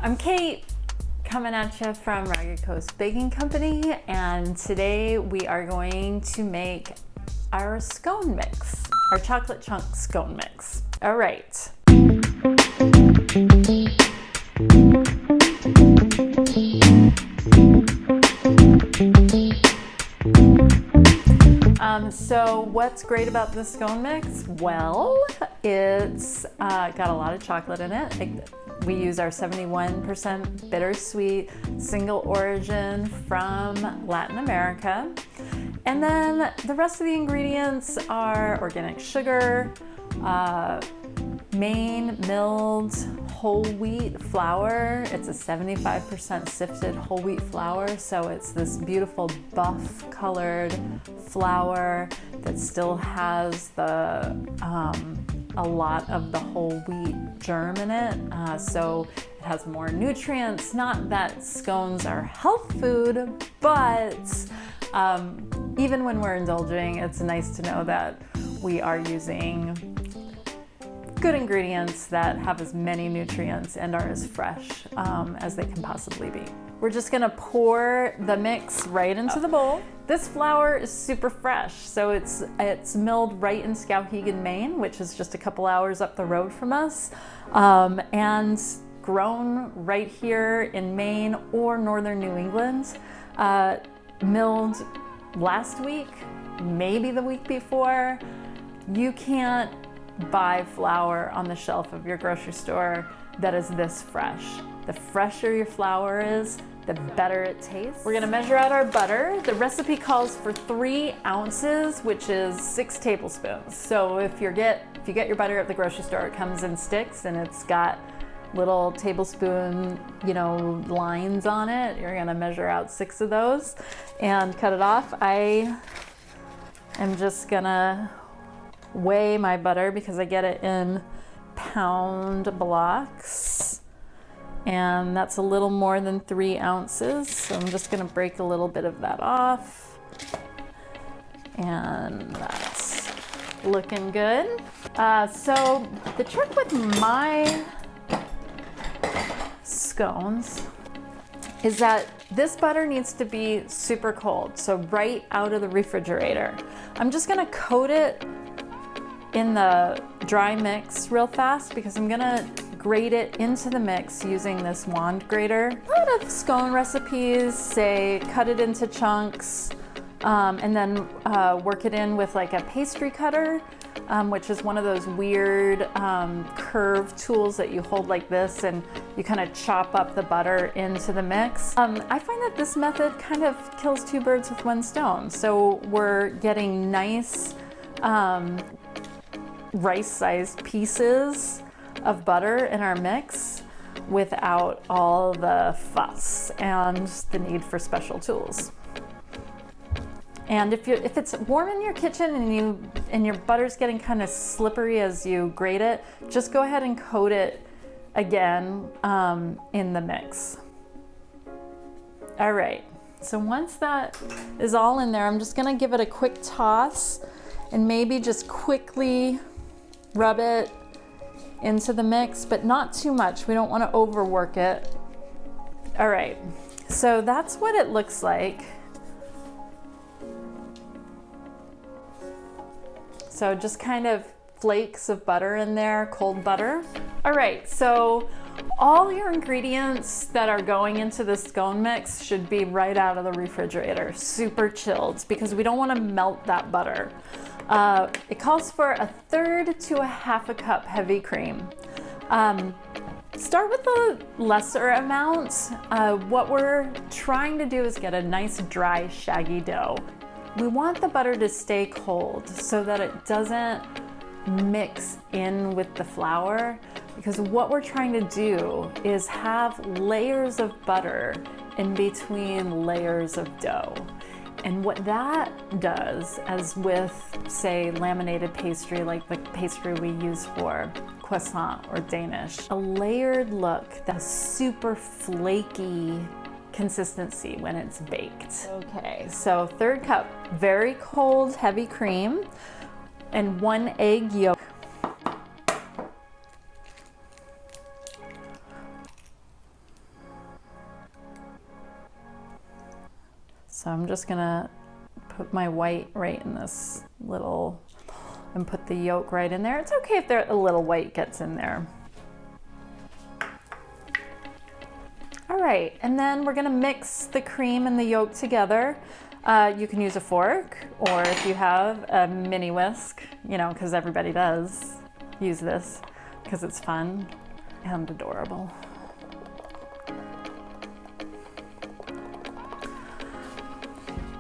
I'm Kate, coming at you from Ragged Coast Baking Company, and today we are going to make our scone mix, our chocolate chunk scone mix. All right. So what's great about this scone mix? Well, it's got a lot of chocolate in it. We use our 71% bittersweet single origin from Latin America. And then the rest of the ingredients are organic sugar, Maine milled whole wheat flour. It's a 75% sifted whole wheat flour, so it's this beautiful buff colored flour that still has the a lot of the whole wheat germ in it, so it has more nutrients. Not that scones are health food, but even when we're indulging, it's nice to know that we are using good ingredients that have as many nutrients and are as fresh as they can possibly be. We're just gonna pour the mix right into the bowl. This flour is super fresh, so it's milled right in Skowhegan, Maine, which is just a couple hours up the road from us, and grown right here in Maine or northern New England. Milled last week, maybe the week before. You can't buy flour on the shelf of your grocery store that is this fresh. The fresher your flour is, the better it tastes. We're gonna measure out our butter. The recipe calls for 3 ounces, which is 6 tablespoons. So if you get your butter at the grocery store, it comes in sticks and it's got little tablespoon, lines on it. You're gonna measure out 6 of those and cut it off. I am just gonna weigh my butter because I get it in pound blocks, and that's a little more than 3 ounces. So I'm just gonna break a little bit of that off, and that's looking good. So the trick with my scones is that this butter needs to be super cold, so right out of the refrigerator. I'm just gonna coat it in the dry mix real fast because I'm gonna grate it into the mix using this wand grater. A lot of scone recipes say cut it into chunks and then work it in with like a pastry cutter, which is one of those weird curved tools that you hold like this and you kind of chop up the butter into the mix. I find that this method kind of kills 2 birds with 1 stone. So we're getting nice rice-sized pieces of butter in our mix without all the fuss and the need for special tools. And if it's warm in your kitchen and your butter's getting kind of slippery as you grate it, just go ahead and coat it again in the mix. All right, so once that is all in there, I'm just gonna give it a quick toss and maybe just quickly rub it into the mix, but not too much. We don't want to overwork it. All right, so that's what it looks like. So just kind of flakes of butter in there, cold butter. All right, so all your ingredients that are going into the scone mix should be right out of the refrigerator, super chilled, because we don't want to melt that butter. It calls for 1/3 to 1/2 cup heavy cream. Start with a lesser amount. What we're trying to do is get a nice dry shaggy dough. We want the butter to stay cold so that it doesn't mix in with the flour, because what we're trying to do is have layers of butter in between layers of dough. And what that does, as with, say, laminated pastry, like the pastry we use for croissant or Danish, a layered look, that's super flaky consistency when it's baked. Okay, so 1/3 cup very cold heavy cream and 1 egg yolk. So I'm just gonna put my white right in this little, and put the yolk right in there. It's okay if a little white gets in there. All right, and then we're gonna mix the cream and the yolk together. You can use a fork, or if you have a mini whisk, you know, because everybody does use this because it's fun and adorable.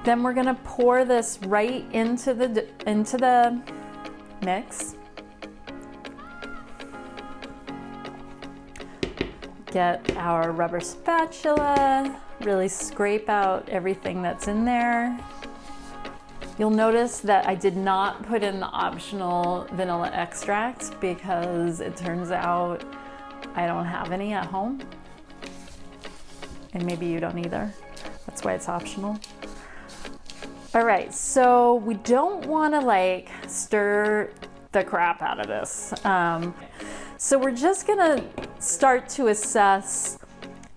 Then we're gonna pour this right into the mix. Get our rubber spatula, really scrape out everything that's in there. You'll notice that I did not put in the optional vanilla extract because it turns out I don't have any at home. And maybe you don't either. That's why it's optional. All right, so we don't wanna like stir the crap out of this. So we're just gonna start to assess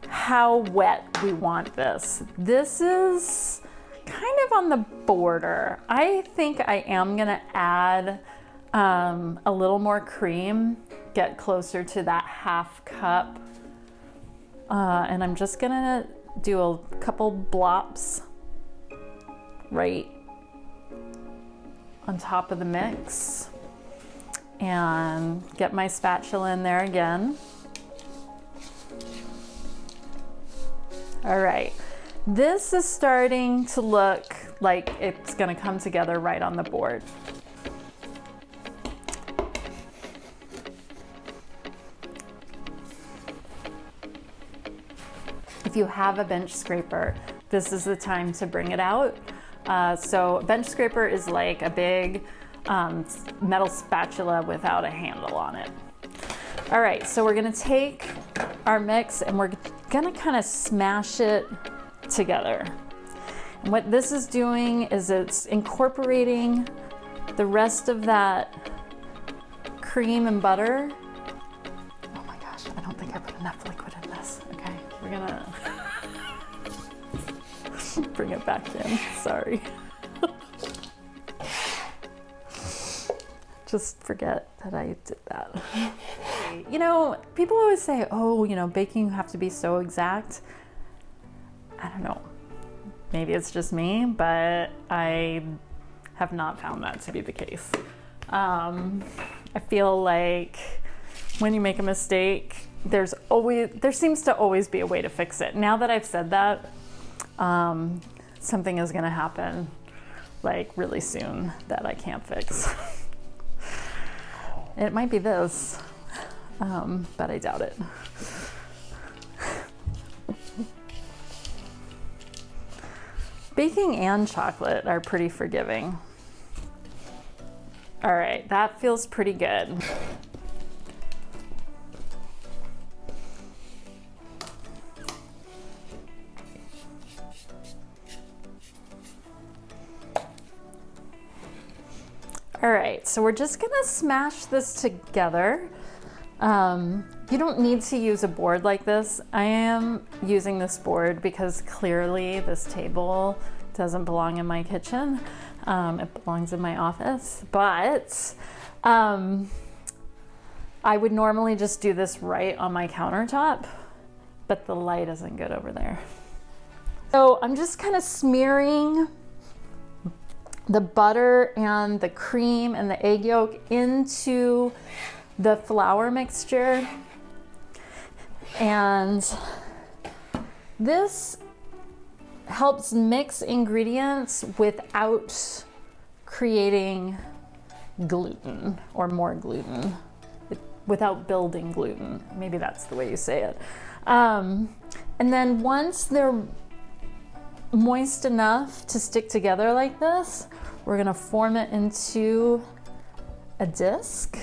how wet we want this. This is kind of on the border. I think I am gonna add a little more cream, get closer to that half cup. And I'm just gonna do a couple blops right on top of the mix. And get my spatula in there again. All right, this is starting to look like it's gonna come together right on the board. If you have a bench scraper, this is the time to bring it out. So a bench scraper is like a big metal spatula without a handle on it. All right, so we're gonna take our mix and we're gonna kind of smash it together. And what this is doing is it's incorporating the rest of that cream and butter. Oh my gosh, I don't think I put enough liquid in this. Okay, we're gonna bring it back in, sorry. Just forget that I did that. You know, people always say, oh, you know, baking, you have to be so exact. I don't know. Maybe it's just me, but I have not found that to be the case. I feel like when you make a mistake, there seems to always be a way to fix it. Now that I've said that, something is gonna happen like really soon that I can't fix. It might be this, but I doubt it. Baking and chocolate are pretty forgiving. All right, that feels pretty good. All right, so we're just gonna smash this together. You don't need to use a board like this. I am using this board because clearly this table doesn't belong in my kitchen. It belongs in my office, but I would normally just do this right on my countertop, but the light isn't good over there. So I'm just kind of smearing the butter and the cream and the egg yolk into the flour mixture. And this helps mix ingredients without creating gluten or more gluten, without building gluten. Maybe that's the way you say it. And then once they're moist enough to stick together like this, we're gonna form it into a disc.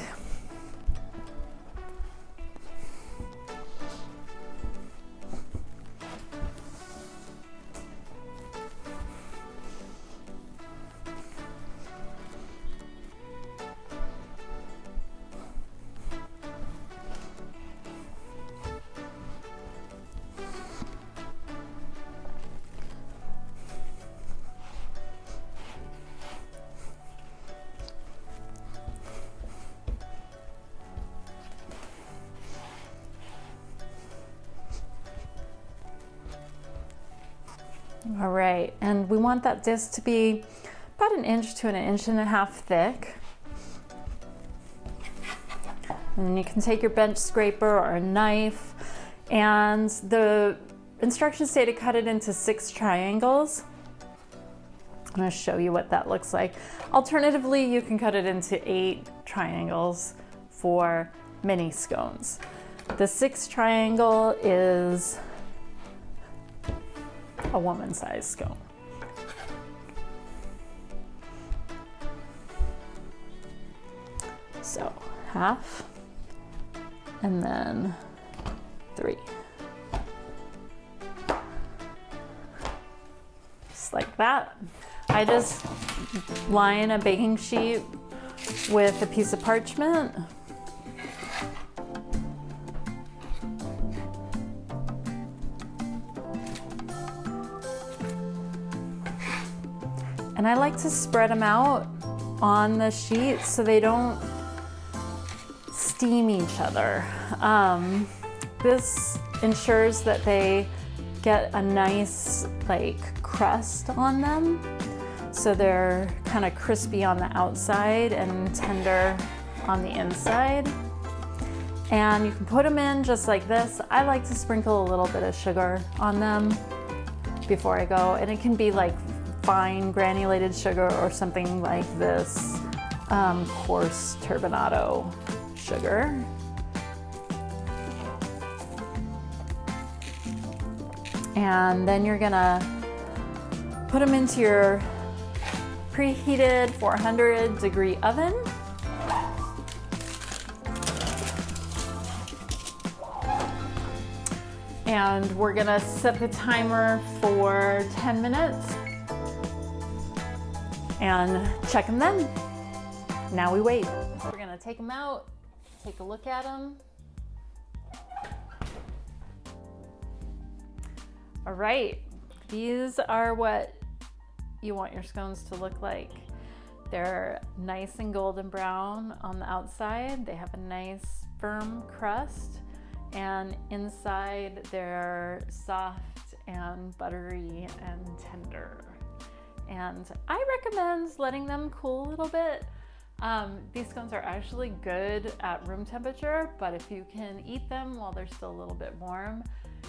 All right, and we want that disc to be about 1 inch to 1.5 inches thick. And then you can take your bench scraper or a knife, and the instructions say to cut it into 6 triangles. I'm going to show you what that looks like. Alternatively, you can cut it into 8 triangles for mini scones. The 6th triangle is a woman-sized scone. So half, and then 3. Just like that. I just line a baking sheet with a piece of parchment. And I like to spread them out on the sheet so they don't steam each other. This ensures that they get a nice crust on them, so they're kind of crispy on the outside and tender on the inside. And you can put them in just like this. I like to sprinkle a little bit of sugar on them before I go, and it can be like fine granulated sugar or something like this coarse turbinado sugar. And then you're gonna put them into your preheated 400-degree oven. And we're gonna set the timer for 10 minutes and check them then. Now we wait. We're gonna take them out, take a look at them. All right, these are what you want your scones to look like. They're nice and golden brown on the outside. They have a nice firm crust, and inside they're soft and buttery and tender. And I recommend letting them cool a little bit. These scones are actually good at room temperature, but if you can eat them while they're still a little bit warm,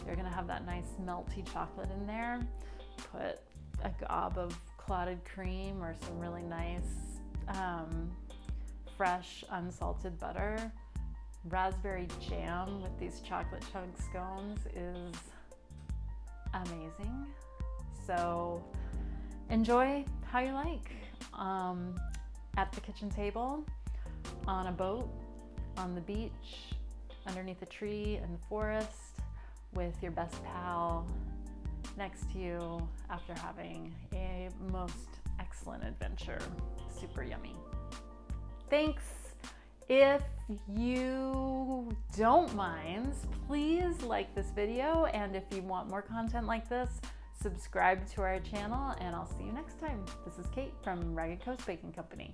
you're gonna have that nice melty chocolate in there. Put a gob of clotted cream or some really nice fresh unsalted butter. Raspberry jam with these chocolate chunk scones is amazing. So enjoy how you like. At the kitchen table, on a boat, on the beach, underneath a tree in the forest, with your best pal next to you after having a most excellent adventure. Super yummy. Thanks. If you don't mind, please like this video, and if you want more content like this, subscribe to our channel, and I'll see you next time. This is Kate from Ragged Coast Baking Company.